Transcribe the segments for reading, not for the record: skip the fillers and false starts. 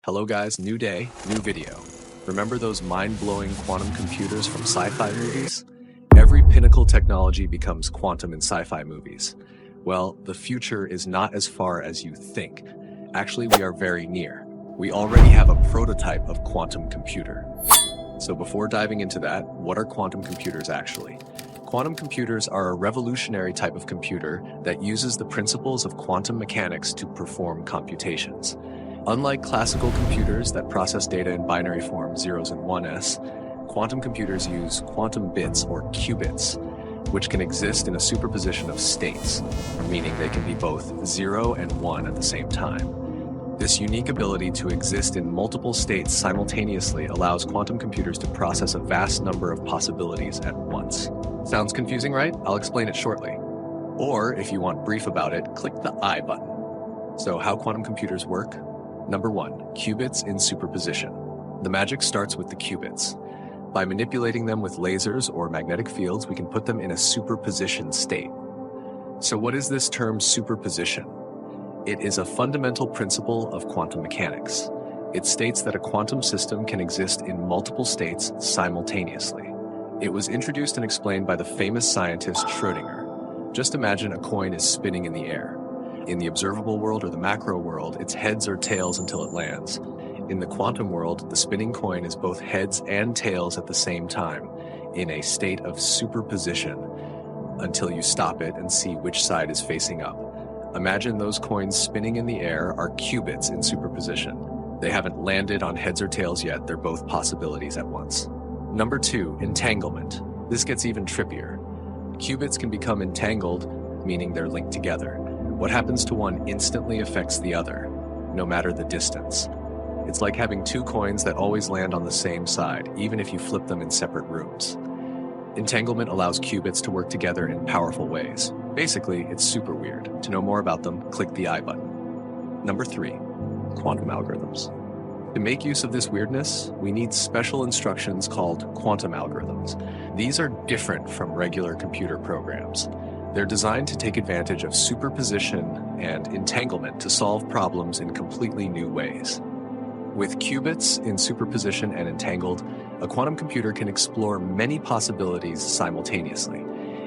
Hello guys, new day, new video. Remember those mind-blowing quantum computers from sci-fi movies? Every pinnacle technology becomes quantum in sci-fi movies. Well, the future is not as far as you think. Actually, we are very near. We already have a prototype of quantum computer. So before diving into that, what are quantum computers actually? Quantum computers are a revolutionary type of computer that uses the principles of quantum mechanics to perform computations. Unlike classical computers that process data in binary form, zeros and ones, quantum computers use quantum bits or qubits, which can exist in a superposition of states, meaning they can be both 0 and 1 at the same time. This unique ability to exist in multiple states simultaneously allows quantum computers to process a vast number of possibilities at once. Sounds confusing, right? I'll explain it shortly. Or, if you want brief about it, click the I button. So how quantum computers work? Number 1, qubits in superposition. The magic starts with the qubits. By manipulating them with lasers or magnetic fields, we can put them in a superposition state. So what is this term superposition? It is a fundamental principle of quantum mechanics. It states that a quantum system can exist in multiple states simultaneously. It was introduced and explained by the famous scientist Schrödinger. Just imagine a coin is spinning in the air. In the observable world or the macro world, it's heads or tails until it lands. In the quantum world, the spinning coin is both heads and tails at the same time, in a state of superposition, until you stop it and see which side is facing up. Imagine those coins spinning in the air are qubits in superposition. They haven't landed on heads or tails yet, they're both possibilities at once. Number 2, entanglement. This gets even trippier. Qubits can become entangled, meaning they're linked together. What happens to one instantly affects the other, no matter the distance. It's like having two coins that always land on the same side, even if you flip them in separate rooms. Entanglement allows qubits to work together in powerful ways. Basically, it's super weird. To know more about them, click the I button. Number 3, quantum algorithms. To make use of this weirdness, we need special instructions called quantum algorithms. These are different from regular computer programs. They're designed to take advantage of superposition and entanglement to solve problems in completely new ways. With qubits in superposition and entangled, a quantum computer can explore many possibilities simultaneously.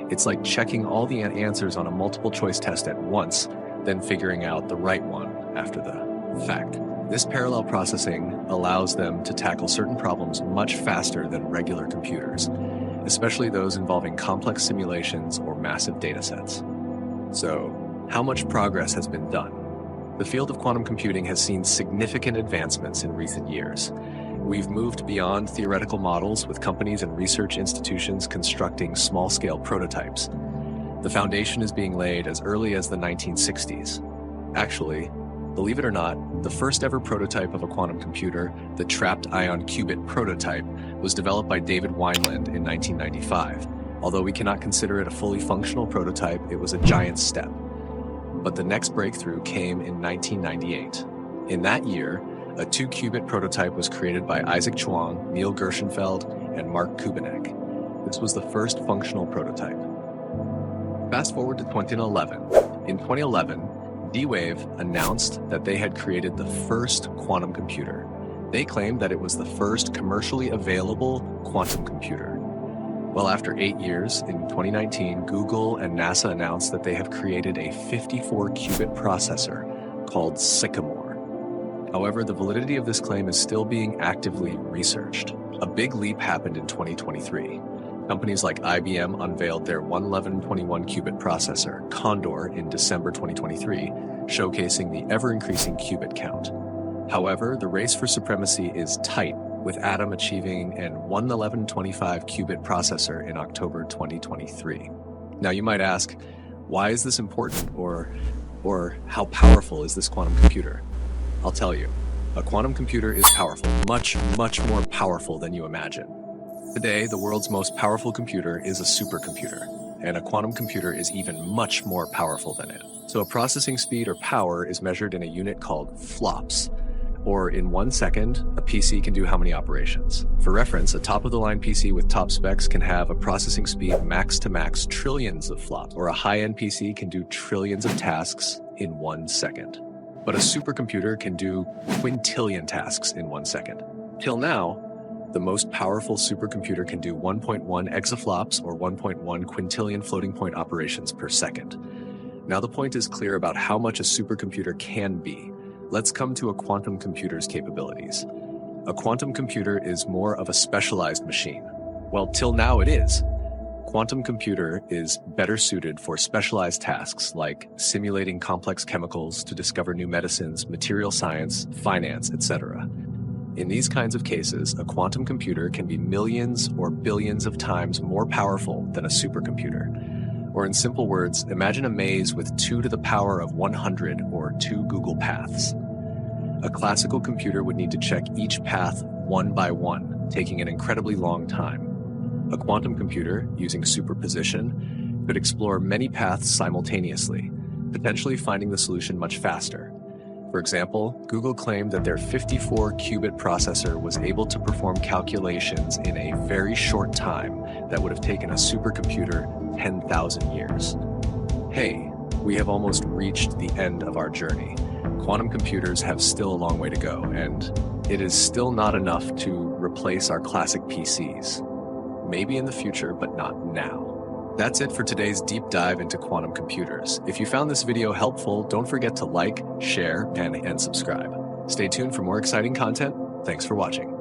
It's like checking all the answers on a multiple choice test at once, then figuring out the right one after the fact. This parallel processing allows them to tackle certain problems much faster than regular computers, especially those involving complex simulations or massive datasets. So, how much progress has been done? The field of quantum computing has seen significant advancements in recent years. We've moved beyond theoretical models, with companies and research institutions constructing small-scale prototypes. The foundation is being laid as early as the 1960s. Actually, believe it or not, the first ever prototype of a quantum computer, the trapped ion qubit prototype, was developed by David Wineland in 1995. Although we cannot consider it a fully functional prototype, it was a giant step. But the next breakthrough came in 1998. In that year, a 2-qubit prototype was created by Isaac Chuang, Neil Gershenfeld, and Mark Kubinek. This was the first functional prototype. Fast forward to 2011. In 2011, D-Wave announced that they had created the first quantum computer. They claimed that it was the first commercially available quantum computer. Well, after 8 years, in 2019, Google and NASA announced that they have created a 54-qubit processor called Sycamore. However, the validity of this claim is still being actively researched. A big leap happened in 2023. Companies like IBM unveiled their 11121-qubit processor, Condor, in December 2023, showcasing the ever-increasing qubit count. However, the race for supremacy is tight, with Atom achieving an 11125-qubit processor in October 2023. Now you might ask, why is this important, or how powerful is this quantum computer? I'll tell you, a quantum computer is powerful, much, much more powerful than you imagine. Today, the world's most powerful computer is a supercomputer, and a quantum computer is even much more powerful than it. So a processing speed or power is measured in a unit called flops, or in 1 second, a PC can do how many operations. For reference, a top-of-the-line PC with top specs can have a processing speed max to max trillions of flops, or a high-end PC can do trillions of tasks in 1 second. But a supercomputer can do quintillion tasks in 1 second. Till now, the most powerful supercomputer can do 1.1 exaflops or 1.1 quintillion floating point operations per second. Now the point is clear about how much a supercomputer can be. Let's come to a quantum computer's capabilities. A quantum computer is more of a specialized machine. Well, till now it is. Quantum computer is better suited for specialized tasks like simulating complex chemicals to discover new medicines, material science, finance, etc. In these kinds of cases, a quantum computer can be millions or billions of times more powerful than a supercomputer. Or in simple words, imagine a maze with 2 to the power of 100 or 2 Google paths. A classical computer would need to check each path one by one, taking an incredibly long time. A quantum computer, using superposition, could explore many paths simultaneously, potentially finding the solution much faster. For example, Google claimed that their 54-qubit processor was able to perform calculations in a very short time that would have taken a supercomputer 10,000 years. Hey, we have almost reached the end of our journey. Quantum computers have still a long way to go, and it is still not enough to replace our classic PCs. Maybe in the future, but not now. That's it for today's deep dive into quantum computers. If you found this video helpful, don't forget to like, share, and subscribe. Stay tuned for more exciting content. Thanks for watching.